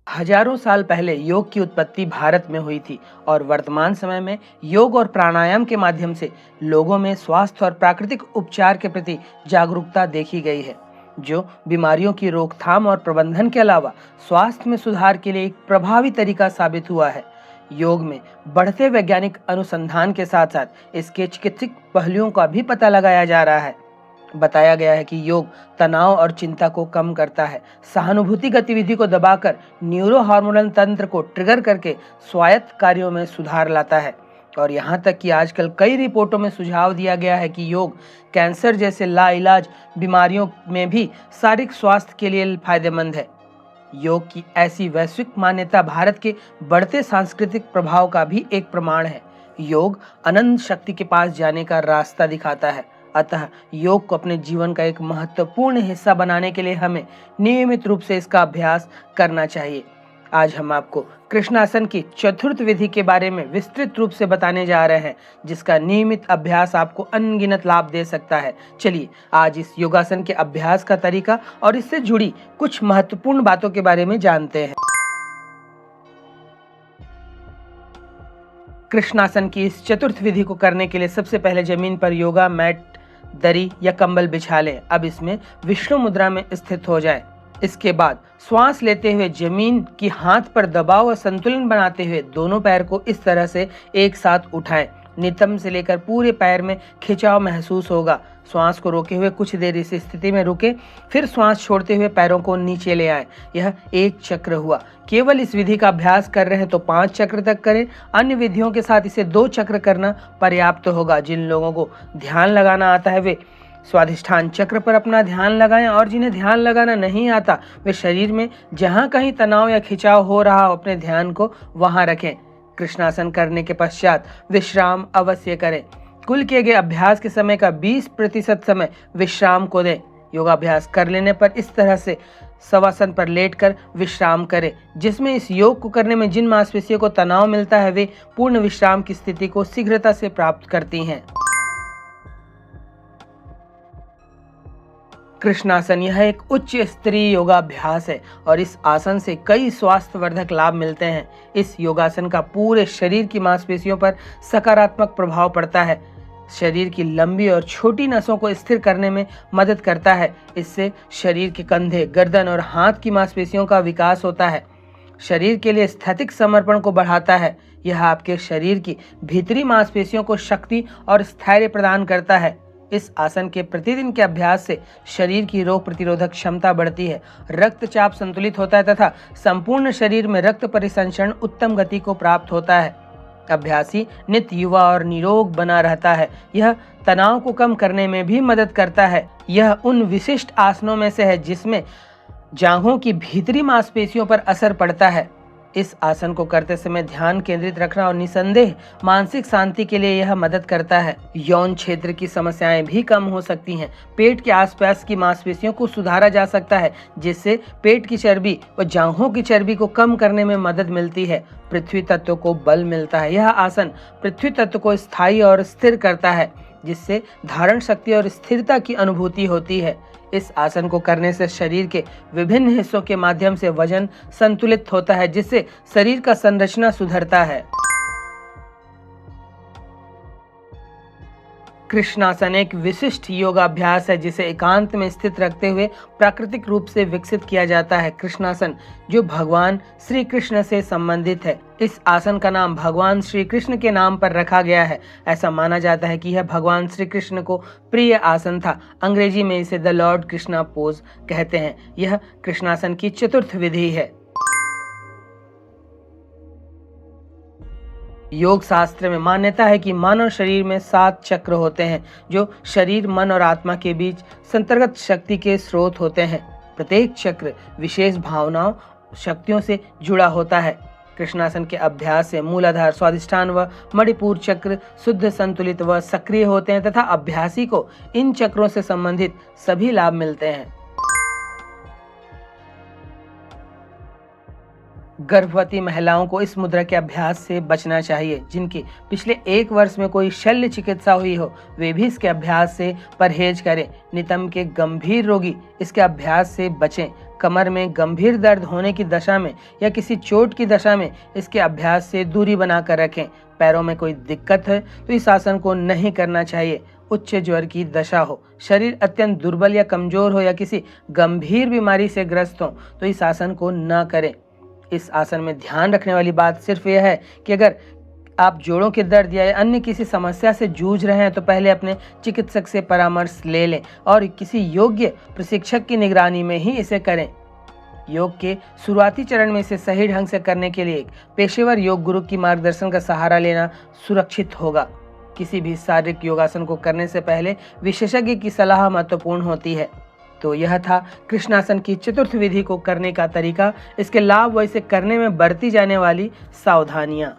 हजारों साल पहले योग की उत्पत्ति भारत में हुई थी और वर्तमान समय में योग और प्राणायाम के माध्यम से लोगों में स्वास्थ्य और प्राकृतिक उपचार के प्रति जागरूकता देखी गई है, जो बीमारियों की रोकथाम और प्रबंधन के अलावा स्वास्थ्य में सुधार के लिए एक प्रभावी तरीका साबित हुआ है। योग में बढ़ते वैज्ञानिक अनुसंधान के साथ साथ इसके चिकित्सक पहलुओं का भी पता लगाया जा रहा है। बताया गया है कि योग तनाव और चिंता को कम करता है, सहानुभूति गतिविधि को दबाकर न्यूरो हार्मोनल तंत्र को ट्रिगर करके स्वायत्त कार्यों में सुधार लाता है और यहाँ तक कि आजकल कई रिपोर्टों में सुझाव दिया गया है कि योग कैंसर जैसे लाइलाज बीमारियों में भी शारीरिक स्वास्थ्य के लिए फायदेमंद है। योग की ऐसी वैश्विक मान्यता भारत के बढ़ते सांस्कृतिक प्रभाव का भी एक प्रमाण है। योग अनंत शक्ति के पास जाने का रास्ता दिखाता है, अतः योग को अपने जीवन का एक महत्वपूर्ण हिस्सा बनाने के लिए हमें नियमित रूप से इसका अभ्यास करना चाहिए। आज हम आपको कृष्णासन की चतुर्थ विधि के बारे में विस्तृत रूप से बताने जा रहे हैं, जिसका नियमित अभ्यास आपको अनगिनत लाभ दे सकता है। चलिए आज इस योगासन के अभ्यास का तरीका और इससे जुड़ी कुछ महत्वपूर्ण बातों के बारे में जानते हैं। कृष्णासन की इस चतुर्थ विधि को करने के लिए सबसे पहले जमीन पर योगा मैट, दरी या कंबल बिछा लें। अब इसमें विष्णु मुद्रा में स्थित हो जाएं। इसके बाद श्वास लेते हुए जमीन की हाथ पर दबाव और संतुलन बनाते हुए दोनों पैर को इस तरह से एक साथ उठाएं। नितंब से लेकर पूरे पैर में खिंचाव महसूस होगा। श्वास को रोके हुए कुछ देर इस स्थिति में रुके, फिर श्वास छोड़ते हुए पैरों को नीचे ले आए। यह एक चक्र हुआ। केवल इस विधि का अभ्यास कर रहे हैं तो 5 चक्र तक करें। अन्य विधियों के साथ इसे 2 चक्र करना पर्याप्त होगा। जिन लोगों को ध्यान लगाना आता है वे स्वाधिष्ठान चक्र पर अपना ध्यान लगाएं और जिन्हें ध्यान लगाना नहीं आता वे शरीर में जहां कहीं तनाव या खिंचाव हो रहा हो अपने ध्यान को वहां रखें। कृष्णासन करने के पश्चात विश्राम अवश्य करें। कुल किए गए अभ्यास के समय का 20% समय विश्राम को दें। योगाभ्यास कर लेने पर इस तरह से शवासन पर लेटकर विश्राम करें, जिसमें इस योग को करने में जिन मांसपेशियों को तनाव मिलता है वे पूर्ण विश्राम की स्थिति को शीघ्रता से प्राप्त करती हैं। कृष्णासन यह एक उच्च स्तरीय योगाभ्यास है और इस आसन से कई स्वास्थ्यवर्धक लाभ मिलते हैं। इस योगासन का पूरे शरीर की मांसपेशियों पर सकारात्मक प्रभाव पड़ता है। शरीर की लंबी और छोटी नसों को स्थिर करने में मदद करता है। इससे शरीर के कंधे, गर्दन और हाथ की मांसपेशियों का विकास होता है। शरीर के लिए स्थैतिक समर्पण को बढ़ाता है। यह आपके शरीर की भीतरी मांसपेशियों को शक्ति और स्थैर्य प्रदान करता है। इस आसन के प्रतिदिन के अभ्यास से शरीर की रोग प्रतिरोधक क्षमता बढ़ती है, रक्तचाप संतुलित होता है तथा संपूर्ण शरीर में रक्त परिसंचरण उत्तम गति को प्राप्त होता है। अभ्यासी नित्य युवा और निरोग बना रहता है। यह तनाव को कम करने में भी मदद करता है। यह उन विशिष्ट आसनों में से है जिसमें जांघों की भीतरी मांसपेशियों पर असर पड़ता है। इस आसन को करते समय ध्यान केंद्रित रखना और निसंदेह मानसिक शांति के लिए यह मदद करता है। यौन क्षेत्र की समस्याएं भी कम हो सकती हैं। पेट के आसपास की मांसपेशियों को सुधारा जा सकता है, जिससे पेट की चर्बी व जांघों की चर्बी को कम करने में मदद मिलती है। पृथ्वी तत्व को बल मिलता है। यह आसन पृथ्वी तत्व को स्थायी और स्थिर करता है, जिससे धारण शक्ति और स्थिरता की अनुभूति होती है। इस आसन को करने से शरीर के विभिन्न हिस्सों के माध्यम से वजन संतुलित होता है, जिससे शरीर का संरचना सुधरता है। कृष्णासन एक विशिष्ट योगाभ्यास है जिसे एकांत में स्थित रखते हुए प्राकृतिक रूप से विकसित किया जाता है। कृष्णासन जो भगवान श्री कृष्ण से संबंधित है। इस आसन का नाम भगवान श्री कृष्ण के नाम पर रखा गया है। ऐसा माना जाता है कि यह भगवान श्री कृष्ण को प्रिय आसन था। अंग्रेजी में इसे द लॉर्ड कृष्णा पोज कहते हैं। यह कृष्णासन की चतुर्थ विधि है। योग शास्त्र में मान्यता है कि मानव शरीर में 7 चक्र होते हैं, जो शरीर, मन और आत्मा के बीच संतर्गत शक्ति के स्रोत होते हैं। प्रत्येक चक्र विशेष भावनाओं, शक्तियों से जुड़ा होता है। कृष्णासन के अभ्यास से मूलाधार, स्वाधिष्ठान व मणिपुर चक्र शुद्ध, संतुलित व सक्रिय होते हैं तथा अभ्यासी को इन चक्रों से संबंधित सभी लाभ मिलते हैं। गर्भवती महिलाओं को इस मुद्रा के अभ्यास से बचना चाहिए। जिनकी पिछले 1 वर्ष में कोई शल्य चिकित्सा हुई हो वे भी इसके अभ्यास से परहेज करें। नितंब के गंभीर रोगी इसके अभ्यास से बचें। कमर में गंभीर दर्द होने की दशा में या किसी चोट की दशा में इसके अभ्यास से दूरी बनाकर रखें। पैरों में कोई दिक्कत है तो इस आसन को नहीं करना चाहिए। उच्च ज्वर की दशा हो, शरीर अत्यंत दुर्बल या कमजोर हो या किसी गंभीर बीमारी से ग्रस्त हो तो इस आसन को न करें। इस आसन में ध्यान रखने वाली बात सिर्फ यह है कि अगर आप जोड़ों के दर्द या अन्य किसी समस्या से जूझ रहे हैं तो पहले अपने चिकित्सक से परामर्श ले लें और किसी योग्य प्रशिक्षक की निगरानी में ही इसे करें। योग के शुरुआती चरण में इसे सही ढंग से करने के लिए एक पेशेवर योग गुरु की मार्गदर्शन का सहारा लेना सुरक्षित होगा। किसी भी शारीरिक योगासन को करने से पहले विशेषज्ञ की सलाह महत्वपूर्ण होती है। तो यह था कृष्णासन की चतुर्थ विधि को करने का तरीका, इसके लाभ व इसे करने में बरती जाने वाली सावधानियां।